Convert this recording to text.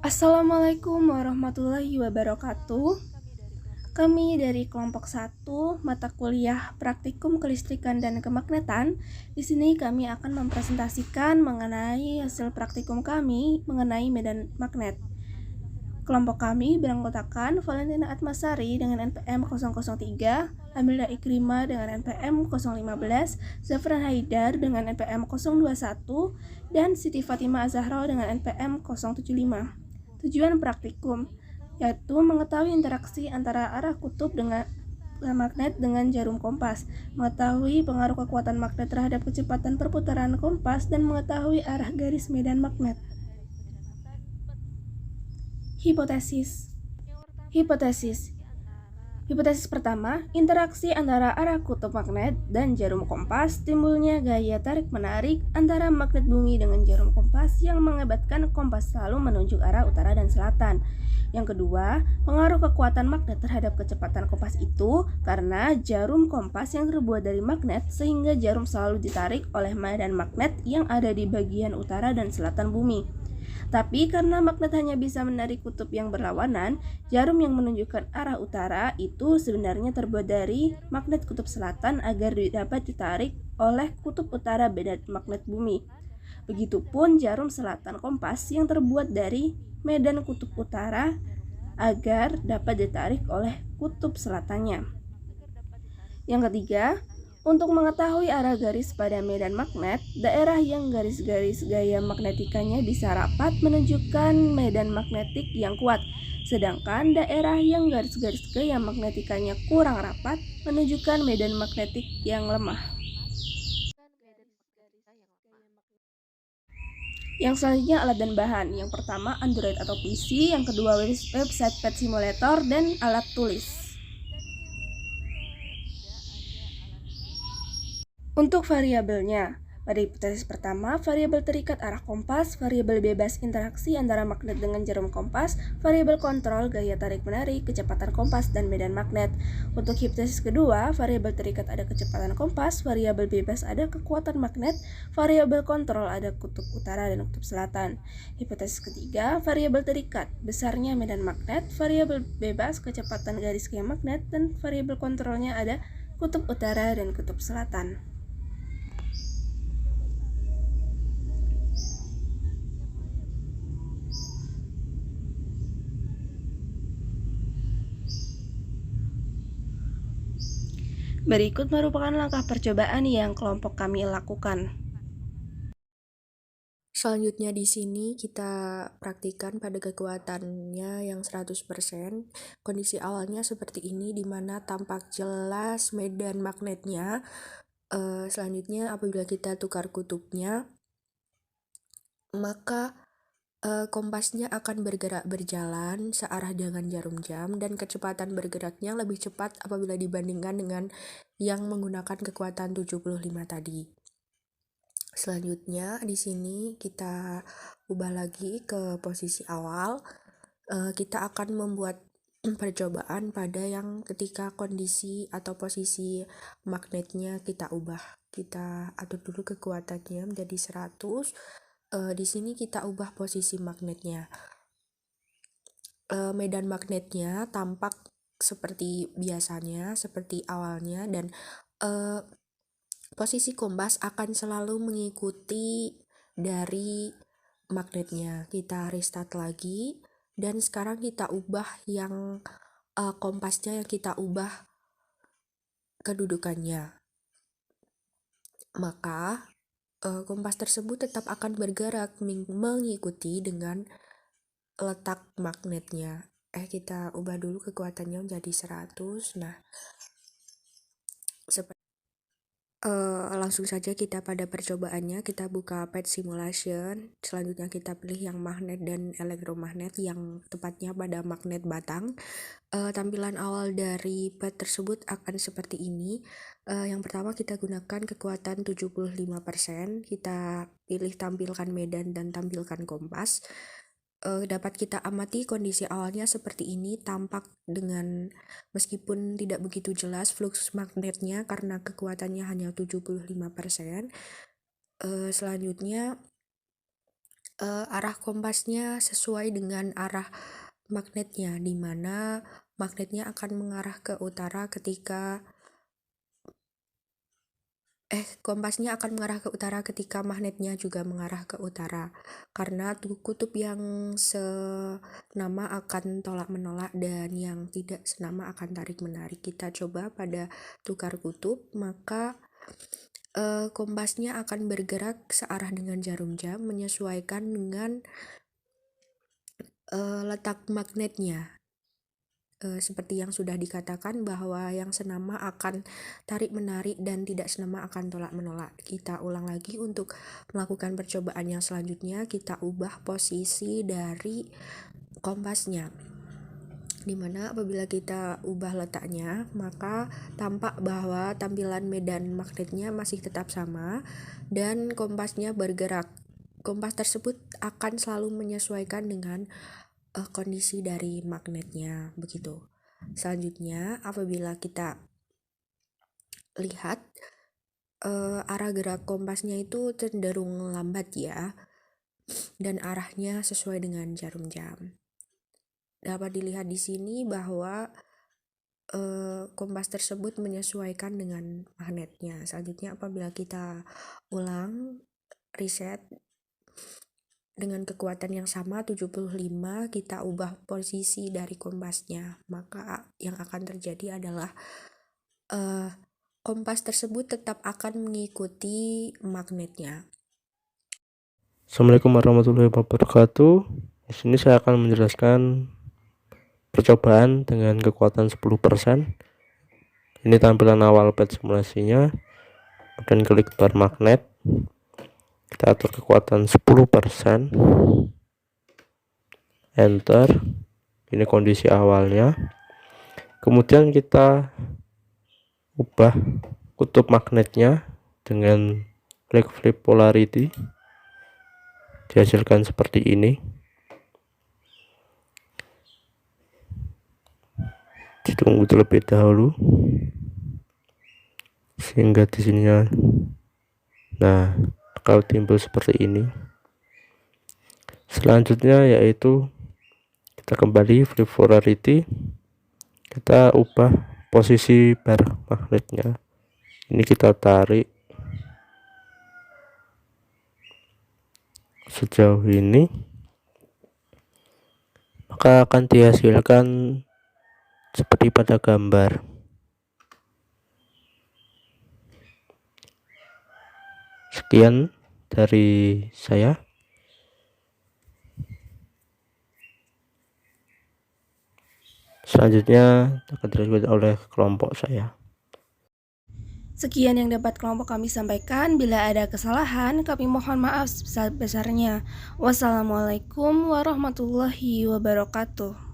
Assalamualaikum warahmatullahi wabarakatuh. Kami dari kelompok 1 mata kuliah Praktikum Kelistrikan dan Kemagnetan. Di sini kami akan mempresentasikan mengenai hasil praktikum kami mengenai medan magnet. Kelompok kami beranggotakan Valentina Atmasari dengan NPM 003, Amilda Ikrima dengan NPM 015, Zafran Haidar dengan NPM 021, dan Siti Fatimah Azahra dengan NPM 075. Tujuan praktikum yaitu mengetahui interaksi antara arah kutub dengan magnet dengan jarum kompas, mengetahui pengaruh kekuatan magnet terhadap kecepatan perputaran kompas, dan mengetahui arah garis medan magnet. Hipotesis. Hipotesis pertama, interaksi antara arah kutub magnet dan jarum kompas timbulnya gaya tarik-menarik antara magnet bumi dengan jarum kompas yang mengakibatkan kompas selalu menunjuk arah utara dan selatan. Yang kedua, pengaruh kekuatan magnet terhadap kecepatan kompas itu karena jarum kompas yang terbuat dari magnet sehingga jarum selalu ditarik oleh medan magnet yang ada di bagian utara dan selatan bumi. Tapi karena magnet hanya bisa menarik kutub yang berlawanan, jarum yang menunjukkan arah utara itu sebenarnya terbuat dari magnet kutub selatan agar dapat ditarik oleh kutub utara medan magnet bumi. Begitupun jarum selatan kompas yang terbuat dari medan kutub utara agar dapat ditarik oleh kutub selatannya. Yang ketiga, untuk mengetahui arah garis pada medan magnet, daerah yang garis-garis gaya magnetikanya bisa rapat menunjukkan medan magnetik yang kuat, sedangkan daerah yang garis-garis gaya magnetikanya kurang rapat menunjukkan medan magnetik yang lemah. Yang selanjutnya alat dan bahan. Yang pertama Android atau PC, yang kedua website pet simulator, dan alat tulis. Untuk variabelnya, pada hipotesis pertama, variabel terikat arah kompas, variabel bebas interaksi antara magnet dengan jarum kompas, variabel kontrol gaya tarik-menarik, kecepatan kompas, dan medan magnet. Untuk hipotesis kedua, variabel terikat ada kecepatan kompas, variabel bebas ada kekuatan magnet, variabel kontrol ada kutub utara dan kutub selatan. Hipotesis ketiga, variabel terikat besarnya medan magnet, variabel bebas kecepatan garis gaya magnet, dan variabel kontrolnya ada kutub utara dan kutub selatan. Berikut merupakan langkah percobaan yang kelompok kami lakukan. Selanjutnya di sini kita praktikan pada kekuatannya yang 100%. Kondisi awalnya seperti ini, di mana tampak jelas medan magnetnya. Selanjutnya apabila kita tukar kutubnya, maka kompasnya akan bergerak berjalan searah dengan jarum jam, dan kecepatan bergeraknya lebih cepat apabila dibandingkan dengan yang menggunakan kekuatan 75 tadi. Selanjutnya di sini kita ubah lagi ke posisi awal. Kita akan membuat percobaan pada yang ketika kondisi atau posisi magnetnya kita ubah. Kita atur dulu kekuatannya menjadi 100. Di sini kita ubah posisi magnetnya. Medan magnetnya tampak seperti biasanya, seperti awalnya, dan posisi kompas akan selalu mengikuti dari magnetnya. Kita restart lagi, dan sekarang kita ubah yang kompasnya, yang kita ubah kedudukannya. Maka kompas tersebut tetap akan bergerak mengikuti dengan letak magnetnya. Kita ubah dulu kekuatannya menjadi 100. Nah, langsung saja kita pada percobaannya. Kita buka pet simulation. Selanjutnya kita pilih yang magnet dan elektromagnet, yang tepatnya pada magnet batang. Tampilan awal dari pet tersebut akan seperti ini. Yang pertama kita gunakan kekuatan 75%. Kita pilih tampilkan medan dan tampilkan kompas. Dapat kita amati kondisi awalnya seperti ini, tampak dengan meskipun tidak begitu jelas flux magnetnya karena kekuatannya hanya 75%. Selanjutnya arah kompasnya sesuai dengan arah magnetnya, di mana magnetnya akan mengarah ke utara ketika kompasnya akan mengarah ke utara ketika magnetnya juga mengarah ke utara. Karena kutub yang senama akan tolak menolak dan yang tidak senama akan tarik menarik. Kita coba pada tukar kutub, maka kompasnya akan bergerak searah dengan jarum jam menyesuaikan dengan letak magnetnya. Seperti yang sudah dikatakan bahwa yang senama akan tarik-menarik dan tidak senama akan tolak-menolak. Kita ulang lagi untuk melakukan percobaan yang selanjutnya. Kita ubah posisi dari kompasnya, dimana apabila kita ubah letaknya, maka tampak bahwa tampilan medan magnetnya masih tetap sama dan kompasnya bergerak. Kompas tersebut akan selalu menyesuaikan dengan kondisi dari magnetnya, begitu. Selanjutnya, apabila kita lihat arah gerak kompasnya itu cenderung lambat ya, dan arahnya sesuai dengan jarum jam. Dapat dilihat di sini bahwa kompas tersebut menyesuaikan dengan magnetnya. Selanjutnya, apabila kita ulang reset dengan kekuatan yang sama 75, kita ubah posisi dari kompasnya, maka yang akan terjadi adalah kompas tersebut tetap akan mengikuti magnetnya. Assalamualaikum warahmatullahi wabarakatuh. Di sini saya akan menjelaskan percobaan dengan kekuatan 10%. Ini tampilan awal pad simulasinya. Kemudian klik bar magnet. Kita atur kekuatan 10%. Enter. Ini kondisi awalnya. Kemudian kita ubah kutub magnetnya dengan klik flip polarity. Dihasilkan seperti ini. Ditunggu terlebih dahulu sehingga di sininya kalau timbul seperti ini. Selanjutnya yaitu kita kembali flip polarity, kita ubah posisi bar magnetnya. Ini kita tarik sejauh ini, maka akan dihasilkan seperti pada gambar. Sekian dari saya. Selanjutnya akan dilanjutkan oleh kelompok saya. Sekian yang dapat kelompok kami sampaikan. Bila ada kesalahan, kami mohon maaf sebesar-besarnya. Wassalamualaikum warahmatullahi wabarakatuh.